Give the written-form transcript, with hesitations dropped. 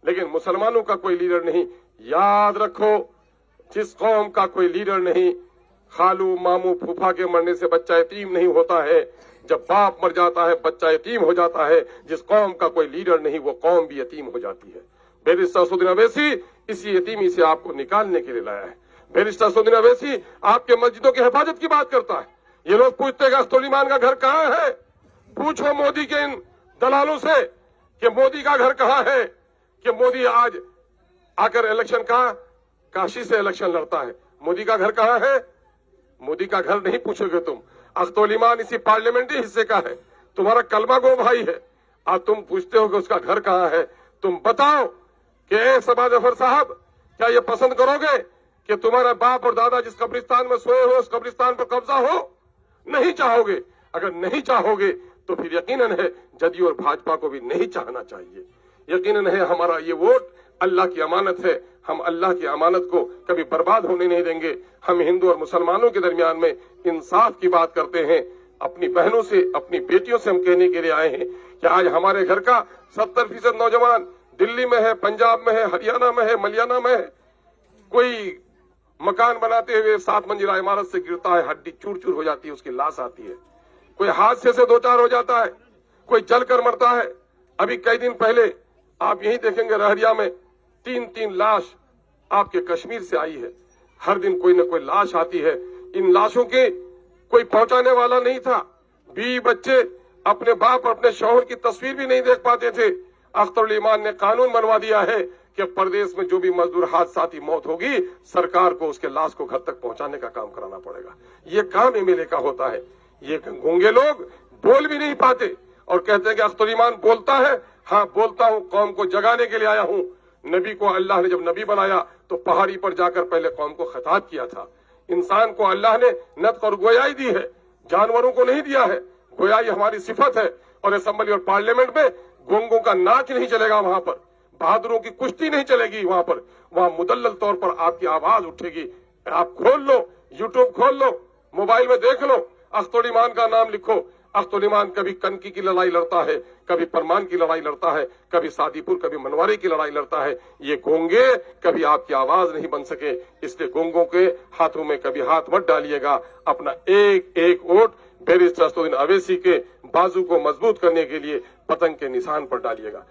لیکن مسلمانوں کا کوئی لیڈر نہیں. یاد رکھو, جس قوم کا کوئی لیڈر نہیں, خالو ماموں پھوپھا کے مرنے سے بچہ یتیم نہیں ہوتا ہے. جب باپ مر جاتا ہے بچہ یتیم ہو جاتا ہے. جس قوم کا کوئی لیڈر نہیں وہ قوم بھی یتیم ہو جاتی ہے. بیرسٹر اسدالدین اویسی اسی یتیمی سے آپ کو نکالنے کے لیے لایا ہے. بیرسٹر اسدالدین اویسی آپ کے مسجدوں کی حفاظت کی بات کرتا ہے. یہ لوگ پوچھتے ہیں کہ اسدالدین کا گھر کہاں ہے. پوچھو مودی کے ان دلالوں سے کہ مودی کا گھر کہاں ہے, کہ مودی آج آ کر الیکشن کاشی سے الیکشن لڑتا ہے. مودی کا گھر کہاں ہے؟ مودی کا گھر نہیں پوچھو گے تم. اختولیمان اسی پارلیمنٹری حصے کا ہے, تمہارا کلمہ گو بھائی ہے. آج تم پوچھتے ہو کہ اس کا گھر کہاں ہے. تم بتاؤ کہ اے سبا ظفر صاحب, کیا یہ پسند کرو گے کہ تمہارا باپ اور دادا جس قبرستان میں سوئے ہو اس قبرستان پر قبضہ ہو؟ نہیں چاہو گے. اگر نہیں چاہو گے تو پھر یقیناً ہے جدیو اور بھاجپا کو بھی نہیں چاہنا چاہیے. یقیناً ہے ہمارا یہ ووٹ اللہ کی امانت ہے. ہم اللہ کی امانت کو کبھی برباد ہونے نہیں دیں گے. ہم ہندو اور مسلمانوں کے درمیان میں انصاف کی بات کرتے ہیں. اپنی بہنوں سے, اپنی بیٹیوں سے ہم کہنے کے لیے آئے ہیں کہ آج ہمارے گھر کا 70% نوجوان دلی میں ہے, پنجاب میں ہے, ہریانہ میں ہے, ملیانہ میں ہے. کوئی مکان بناتے ہوئے 7 منزلہ عمارت سے گرتا ہے, ہڈی چور چور ہو جاتی ہے, اس کی لاش آتی ہے. کوئی حادثے سے 2-4 ہو جاتا ہے, کوئی جل کر مرتا ہے. ابھی کئی دن پہلے آپ یہی دیکھیں گے رہڑیا میں 3 لاش آپ کے کشمیر سے آئی ہے. ہر دن کوئی نہ کوئی لاش آتی ہے. ان لاشوں کے کوئی پہنچانے والا نہیں تھا. بیوی بچے اپنے باپ اور اپنے شوہر کی تصویر بھی نہیں دیکھ پاتے تھے. اخترالایمان نے قانون بنوا دیا ہے کہ پردیش میں جو بھی مزدور حادثاتی موت ہوگی سرکار کو اس کے لاش کو گھر تک پہنچانے کا کام کرانا پڑے گا. یہ کام MLA کا ہوتا ہے. یہ گونگے لوگ بول بھی نہیں پاتے اور کہتے ہیں کہ اخترالایمان بولتا ہے. ہاں بولتا ہوں, قوم کو جگانے کے لیے آیا ہوں. نبی کو اللہ نے جب نبی بنایا تو پہاڑی پر جا کر پہلے قوم کو خطاب کیا تھا. انسان کو اللہ نے نطق اور گویائی دی ہے, جانوروں کو نہیں دیا ہے. گویائی ہماری صفت ہے. اور اسمبلی اور پارلیمنٹ میں گونگوں کا ناچ نہیں چلے گا, وہاں پر بہادروں کی کشتی نہیں چلے گی. وہاں مدلل طور پر آپ کی آواز اٹھے گی. آپ کھول لو, یوٹیوب کھول لو, موبائل میں دیکھ لو, اخترالایمان کا نام لکھو. اخترالایمان کبھی کنکی کی لڑائی لڑتا ہے, کبھی پرمان کی لڑائی لڑتا ہے, کبھی سادی پور, کبھی منواری کی لڑائی لڑتا ہے. یہ گونگے کبھی آپ کی آواز نہیں بن سکے. اس لیے گونگوں کے ہاتھوں میں کبھی ہاتھ مت ڈالیے گا. اپنا ایک ووٹ بیرسٹر اسدالدین اویسی کے بازو کو مضبوط کرنے کے لیے پتنگ کے نشان پر ڈالیے گا.